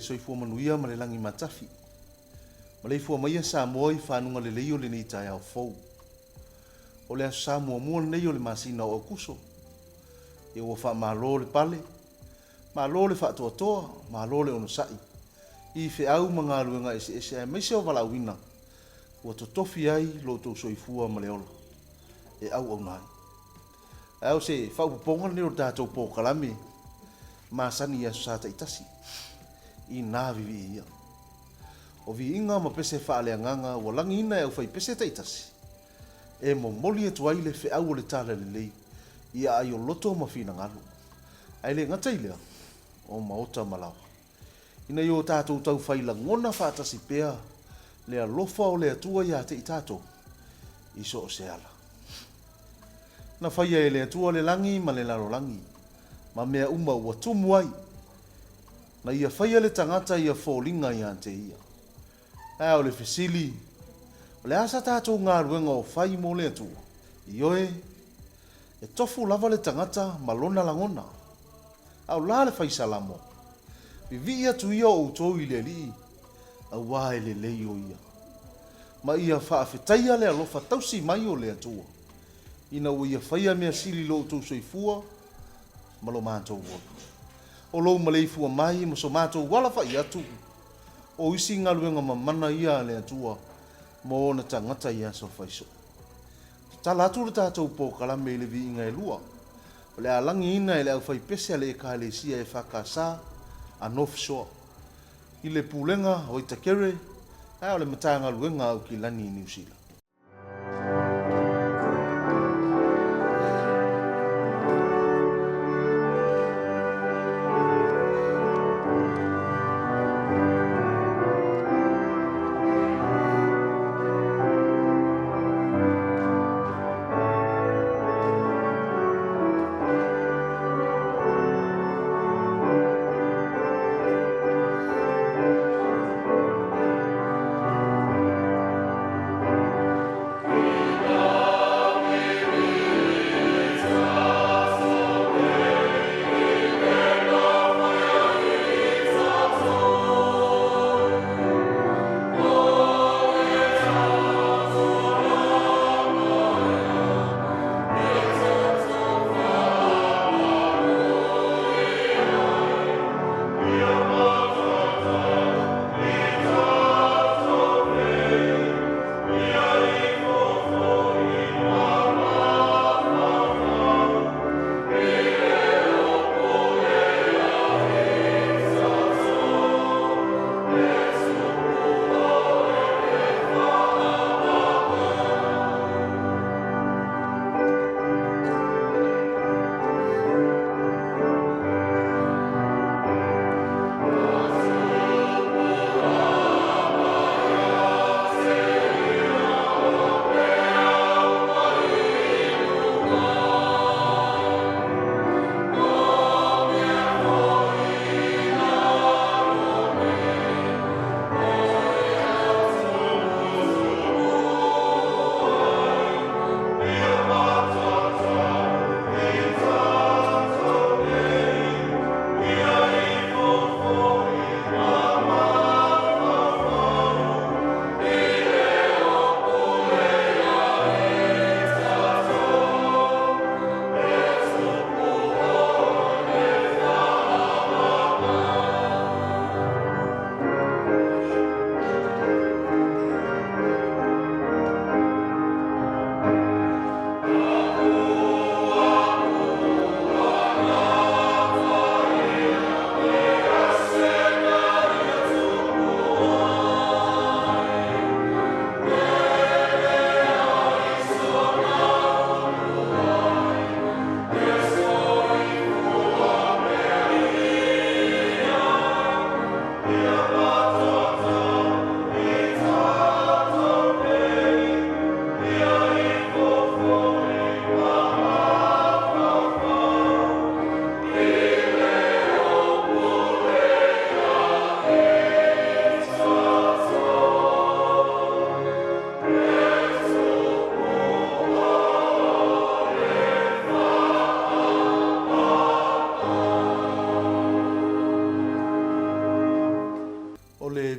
soifua manuia ma le langi matafi. Ma le fua maia sa moa i whanunga le leio le ni tai au fau. O le sa mua mua nei o le masina o kuso. E ua wha malo le pale, malo le wha toa toa, malo le ono sai. I fe au mga luenga ese ai meise o wala wina. Ua to tofi ai lo tau soifua ma le ola. E au nai. Au se wha uponga ni o tātou pō kalame. Masani ia sa taitasi. I nā vivi ia. O vi inga ma pese wha le anganga ua langi ina e au whai pese taitasi. E mo moli e tuai le fe au o le tala le lei. Ia ai o loto ma fina ngalo. Ai le ngatai lea o maota malawa. Ina yo tātou tau whaila ngona whātasi pēa le alofa o le atua ia te i tātou. Iso o se ala. Na whaia e le atua le langi ma le laro langi. Ma mea uma ua tumu ai. Na ia whaia le tangata ia fōlinga ia te ia. Ai o le fesili. O le asa tātou ngā ruenga o whai mo le atua. Ioe. E tofu lava le tangata ma lona langona. Au la le whai salamo. Vi atu ia o utou i le li. Au wae le leio ia. Ma ia whaafetaia le alofa tausi mai o le atua. Ina ua ia whaia mea sili lo utou soifua. Ma lo mātou wadu. O lo maleifua mai ma so mātou wala whai atu. O isi ngaluenga mamana ia le atua. Mo ona tangata ia so whaiso. Tala atu le tātou pō kalame le vi inga e lua. O le alangi ina e le au whai pese le e ka le sia e whakasa a North Shore. I le pūlenga o Itakere, o le matanga luenga au ki lani i New Zealand.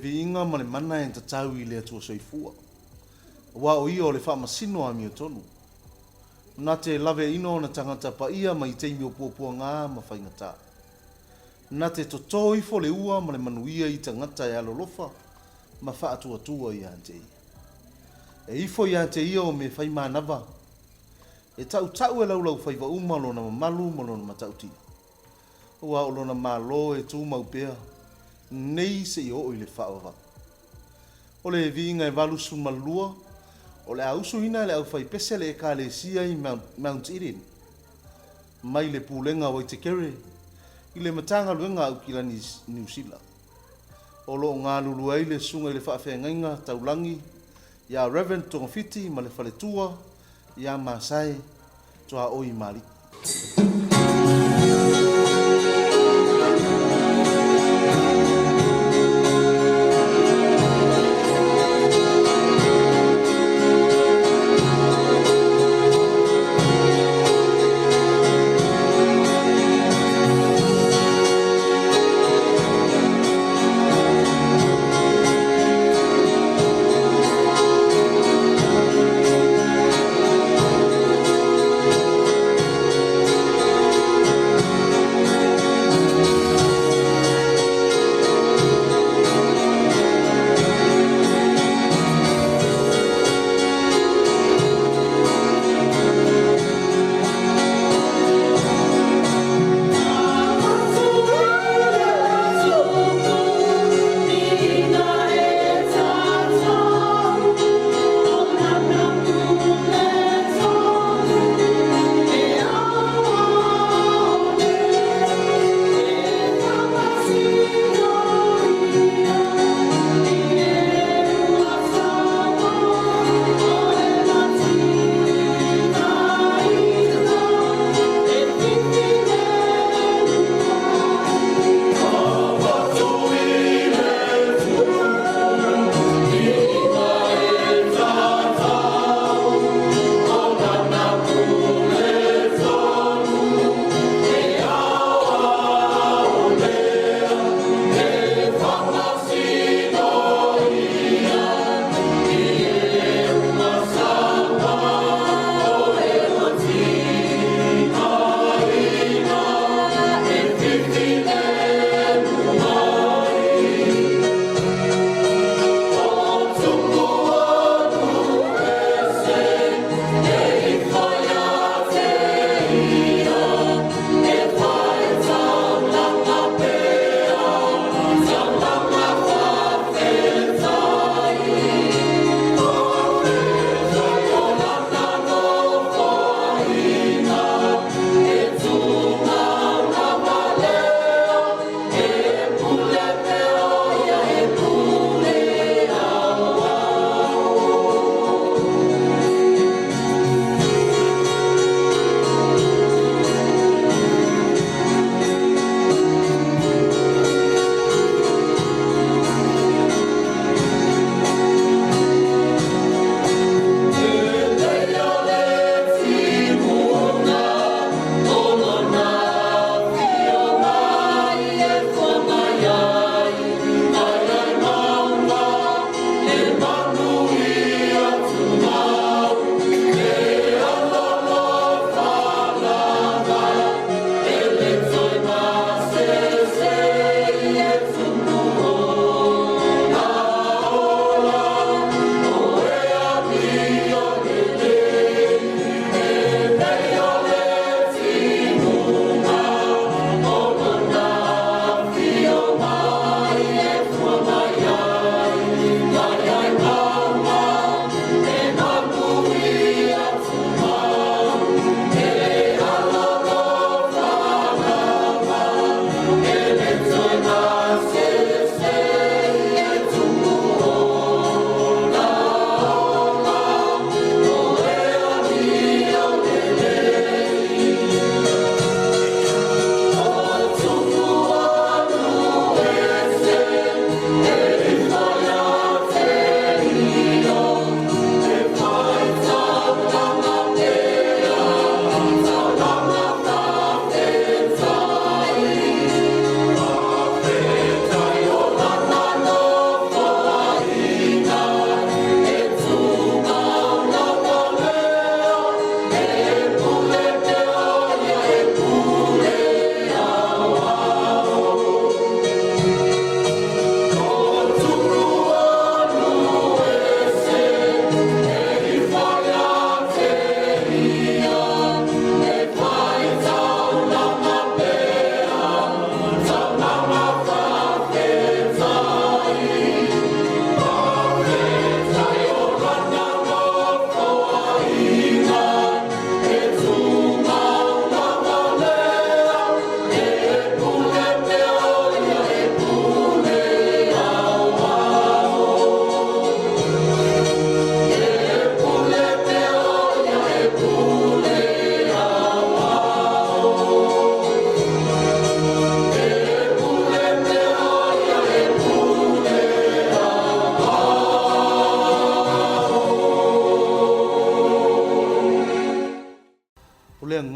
viinga ma le mana e tatau I le atua soifua. Wa o ia o le whaamasino a mio tonu. Nā te lave ino na tangata pa ia ma I teimi o puapua ngā ma whaingata. Nā te toto ifo le ua ma le manuia I tangata e alolofa ma whaatua tua I ante ia. E ifo I ante ia o me whaima nava. E tau tau e laulau whaiva uma lo na mamalu ma lo na matauti. Ua o lo na malo e tū maupea. Nei se I o I le whaava. O le vinga e valusu malua. O le ausu hina le au whai pese le e ka le sia I Mount Eden. Mai le pūlenga o I te kere. I le matanga luenga au kila New Zealand. O lo ngā lulu ai le sunga I le whaafengainga taulangi. Ia Reverend Tongafiti ma le whaletua. Ia Masai toa oi mali.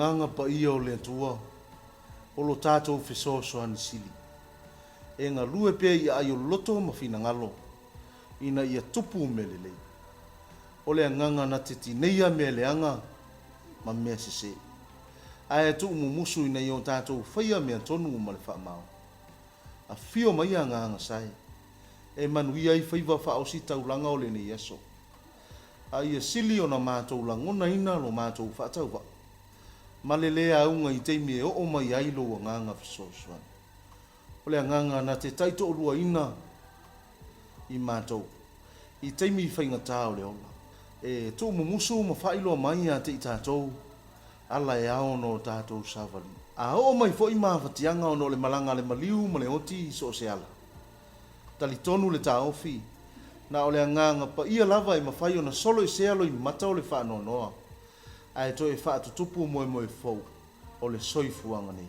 nganga pa ia o le tua o lo tātou fesoasoani sili. E ngā lue pia ia ai o loto ma fina ngalo ina ia tupu melelei. O le nganga na te tineia mea leanga ma mea sese. Ae tu umumusu ina i o tātou whaia mea tonu ma le whaamau. A fio mai a nganga sai. E manuia i whaiva whaosi taulanga o le ni yeso. A ia sili o na mātou langona ina lo mātou whaatau wa. Ma le lea aunga i teimi e o mai ailo o nganga fisosuan. O le nganga na te taito o lua ina i mātou. I teimi i whainga tā o le ola. E tu umumusu ma whailo mai a te i tātou. Ala e ao no tātou savali. A o mai fo i mawhatianga o no le malanga le maliu ma le oti so se ala. Tali tonu le tā ofi. Na o le nganga pa ia lava i mawhai o na solo i sealo i mata o le whaano noa. A e to e wha tutupu moe moe fau o le soifuanga ni.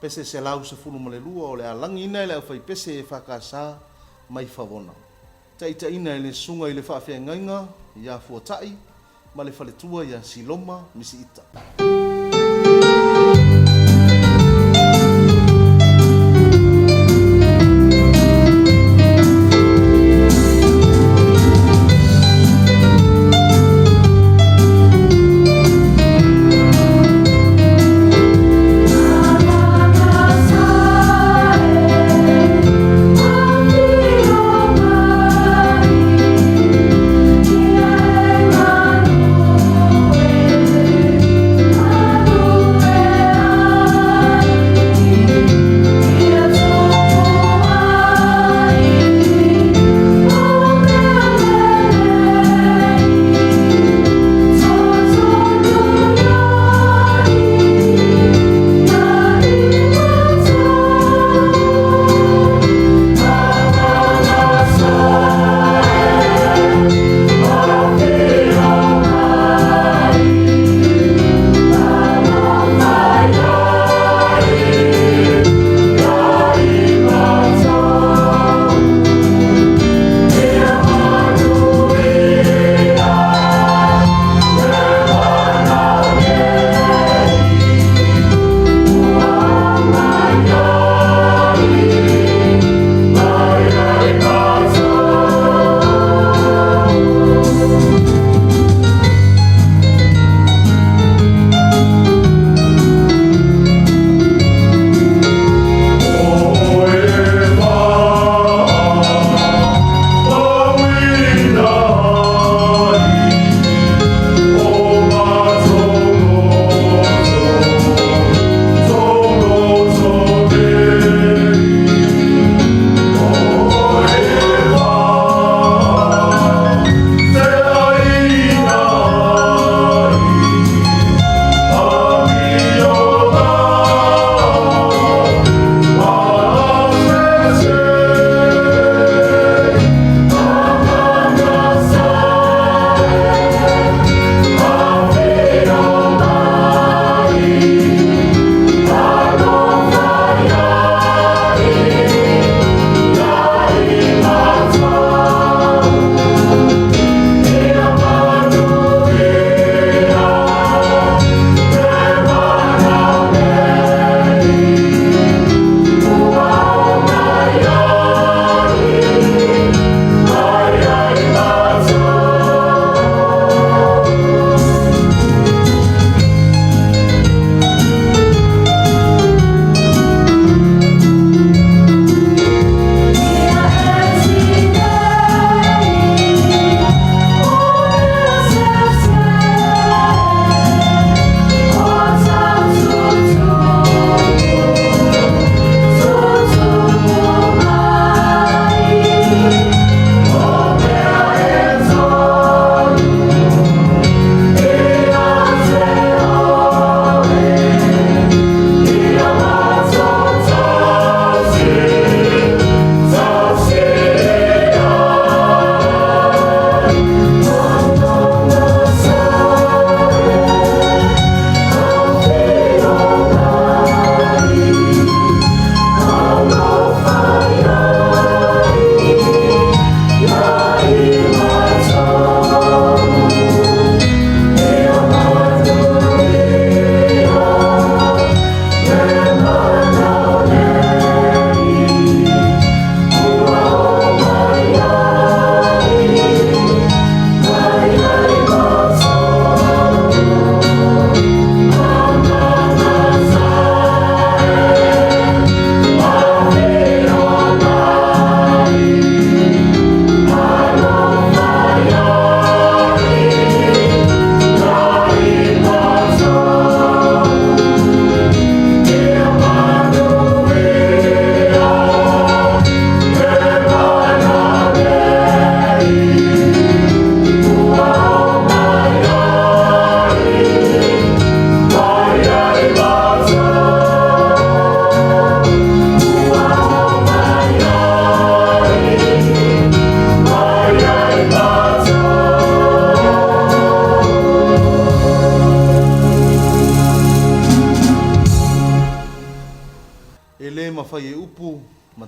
Pese se lau se funu ma le lua o le alangi ina i le au whai pese e whakasa mai whawona. Taita ina i le sunga i le whaafea ngainga i a fuatai ma le whaletua i a siloma misi ita. Oh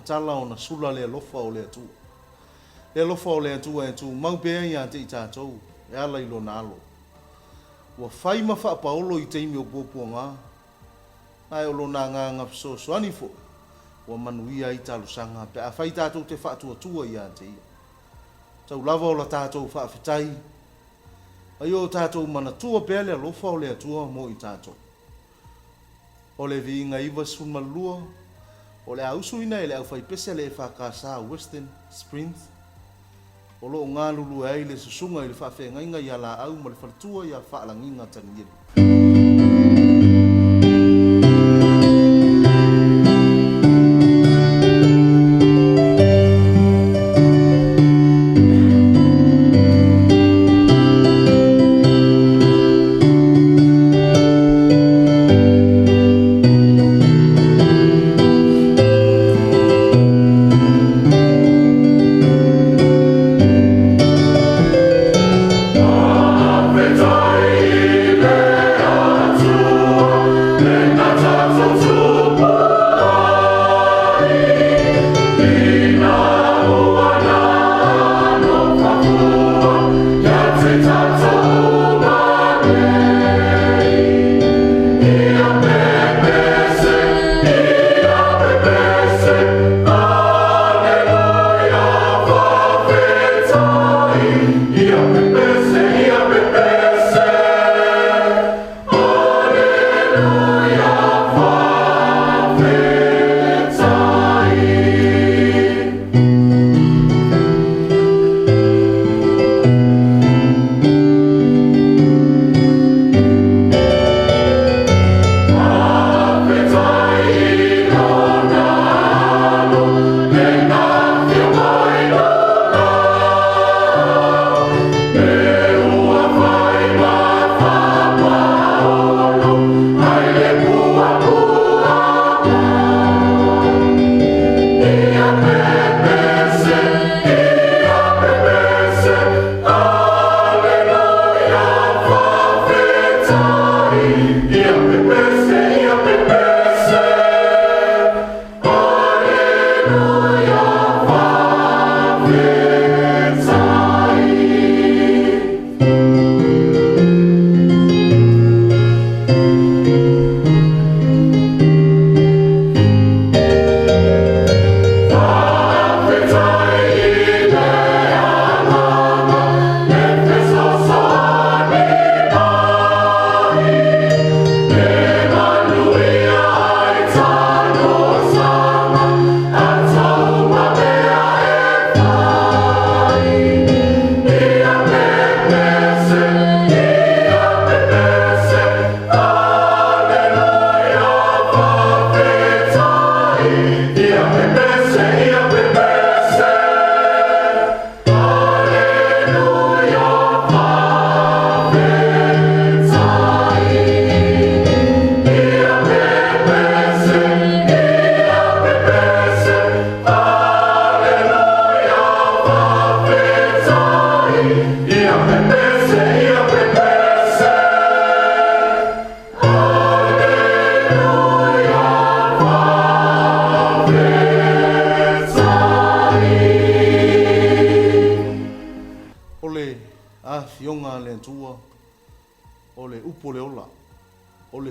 matala o na sula le lofa o le atu. Le lofa o le atu e tu mau pea ia te i tātou, e ala ilo na alo. Ua whai ma wha paolo i teimi o pōpua ngā. Ai o lo na ngā ngapso soani fo. Ua manuia i talo sanga, pe a whai tātou te wha tua ia te ia. Tau lava o la tātou wha whitai. Ai o tātou mana tua pea le lofa o le atua mo i tātou. O le vi inga iwa sun malua, o le ausu ina e le au whai pese le e whakasa Western Springs. O lo ngā lulu e le susunga i le whawhenga inga i ala au ma le whalatua i a whaalanginga tangiru.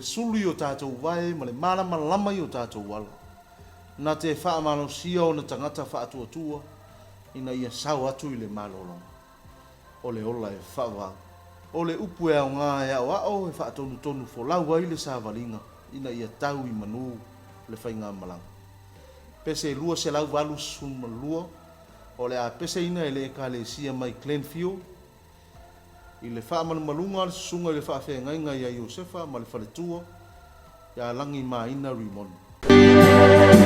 Suli o tātou vai, ma le marama lama i o tātou wala. Nā te whaamalosia o na tangata whaatuatua, ina ia sau atu i le malolong. O le ola e whawa. O le upu e au ngā e au ao e whaatonu tonu fo lau ai le sāwalinga, ina ia tau i manu le whainga malanga. Pese lua se lau walu sun malua, o le a pese ina e le e ka le sia mai Glenfield, i le whaamalunga le sunga le whaafengainga i a Iosefa ma le whaletua ia langi maina Rimoni. Yeah.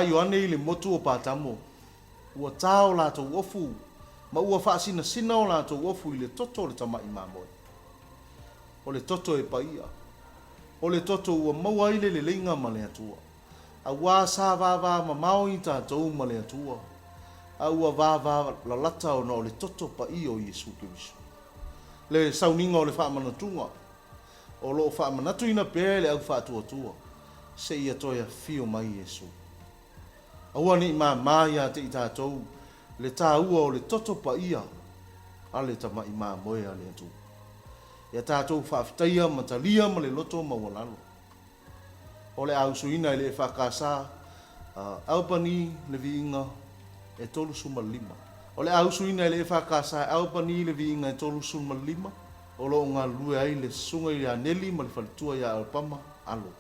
Ioane i le motu o patamo. Ua tau lātou ofu. Ma ua whaasina sina o lātou ofu i le toto le tamai māmoe. O le toto e paia. O le toto ua maua ile le leinga ma le atua. A wā sā vāvā ma mao i tātou ma le atua. A ua vāvā la lata o na o le toto paia o Iesu Kirisu. Le sauninga o le whaamanatunga. O loo whaamanatu ina pēle au whaatuatua. Se ia toia fio mai Iesu. Aua ni māia te i tātou. Le tā ua o le toto paia. A le tamai māmoe a le atua. Ia tātou whaafitaia ma talia ma le loto ma walalo. O le au suina le whakasā, Aupani le viinga e tolu suma lima. O le au suina le whakasā, Aupani le viinga e tolu suma lima. O lo ngā lue ai le sunga i a Neli ma le whalitua i a Alpama alo.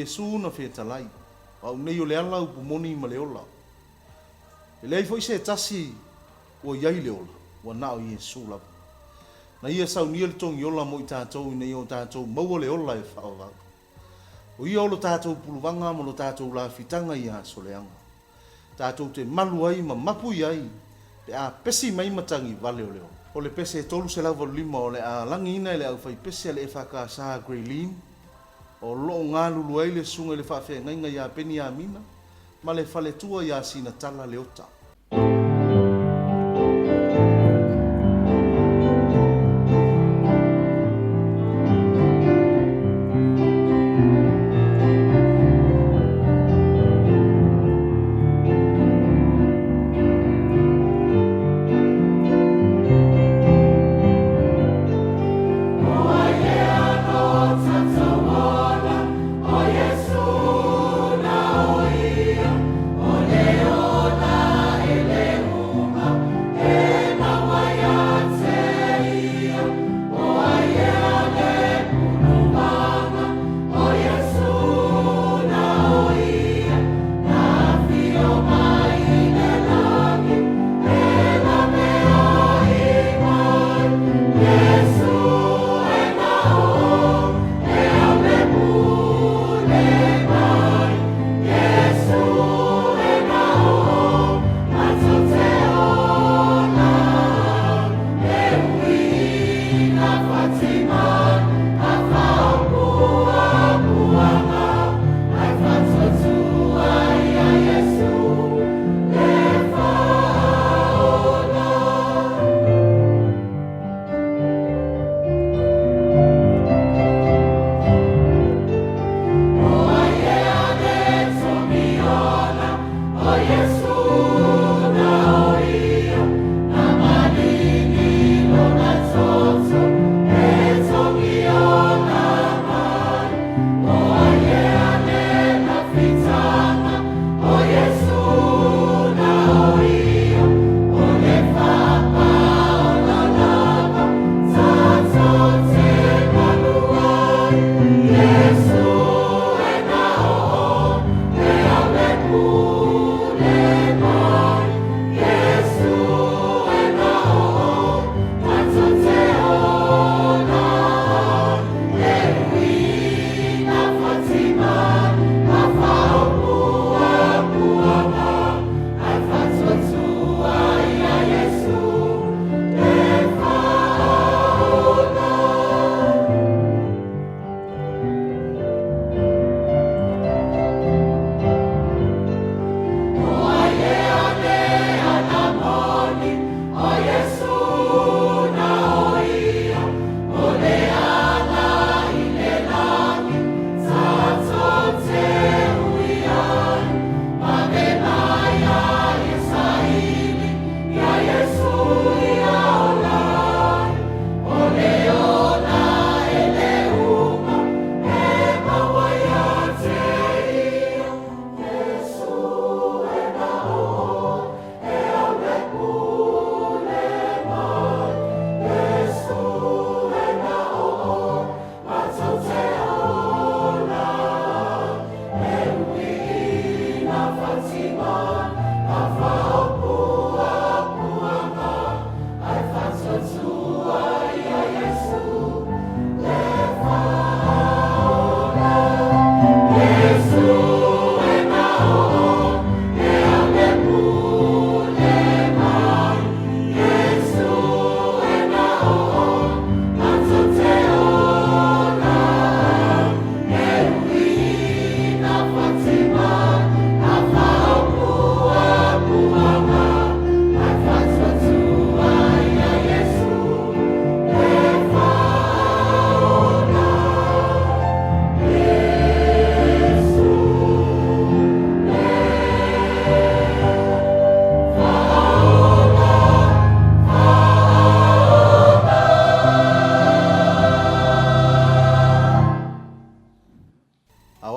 Iesu na whetalai. Au nei o le ala upu moni ma le ola. E lei foi se tasi o iai le ola. Wa nao Iesu la. Na ia sau nia le tongi ola mo i tātou i nei o tātou maua le ola e whaowa. O ia o lo tātou puluvanga mo lo tātou la fitanga i a soleanga. Tātou te malu ai ma mapu i ai. Le a pesi mai matangi vale o leo. O le pese e tolu se lava lima o le a langi ina le au fai pese le e whaka sa Greylin. O lo ngā lulu ai le sunga le whawhea ngainga i a peni a mina. Ma le whale tua i a sina tala le ota. Oh,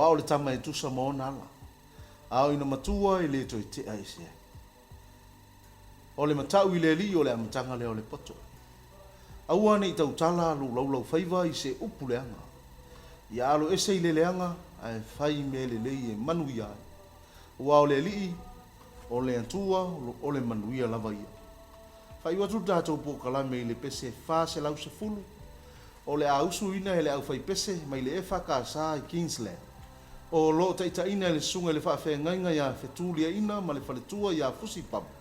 o le tama e tusa mo nala. Au ina matua i le toi te aise. O le matau i le li o le amatanga le o le poto. Au ane i tau tala lu lau faiva i se upu leanga. Ia alo ese i le leanga ai fai me le lei e manu ia. Ua o le li o le antua o le manu ia lava ia. Fai watu tātou po kalame i le pese fa se lau se fulu. O le ausu ina e le au fai pese mai le e whaka sa i Kingsland. O lo taita ina le sunga le whawhea ngainga ia whetulia ina ma le whaletua ia fusi papu.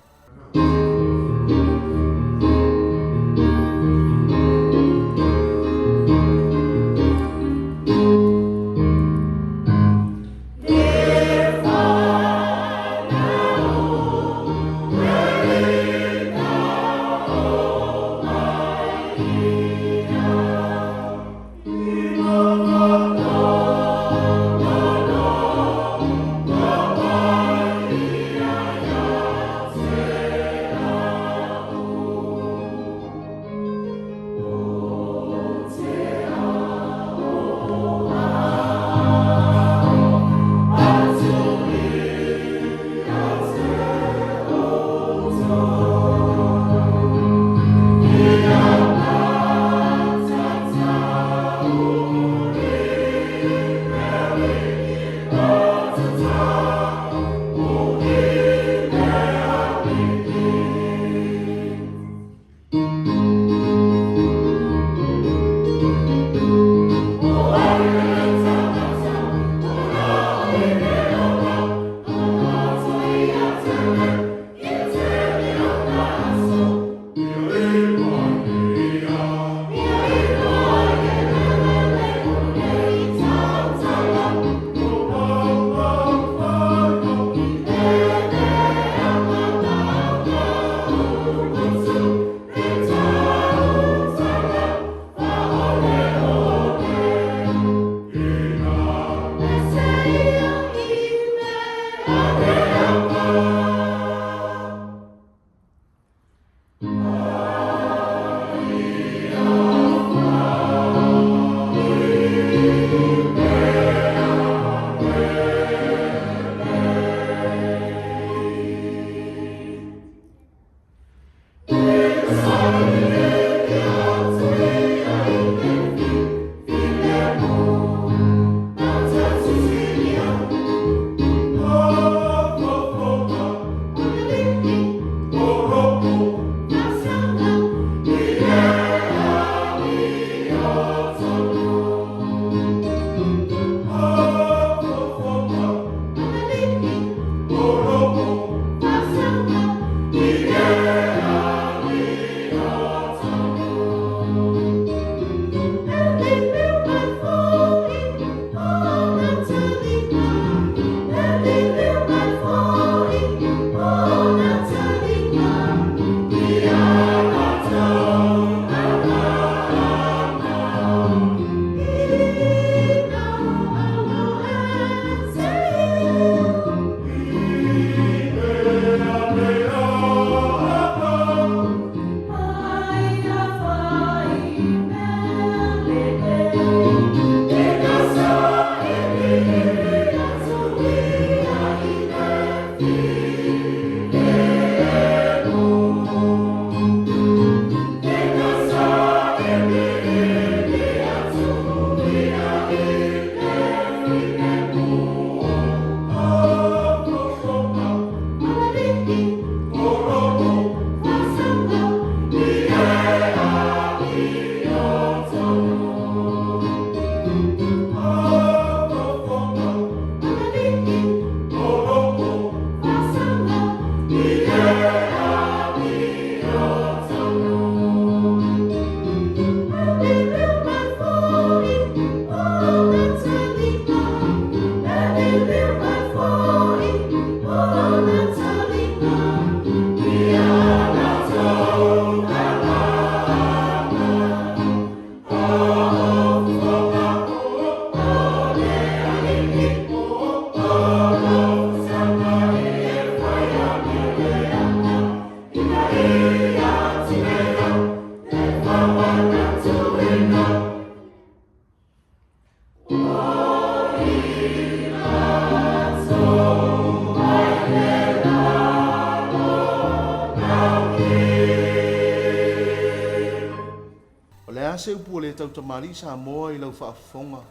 se upu le tau tamari sa moa i lau whaafonga.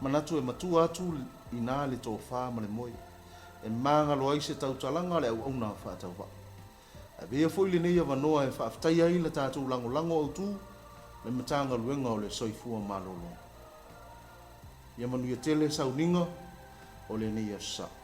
Manatu e matua atu i nā le tō whā ma le moi. E manga loa i se tau talanga le au auna whaatau wha. A vea fo i le nei avanoa e whaaftai ai le tātou lango au tū le matanga luenga o le soifua malolo. Ia manu ia tele sauninga o le nei sa.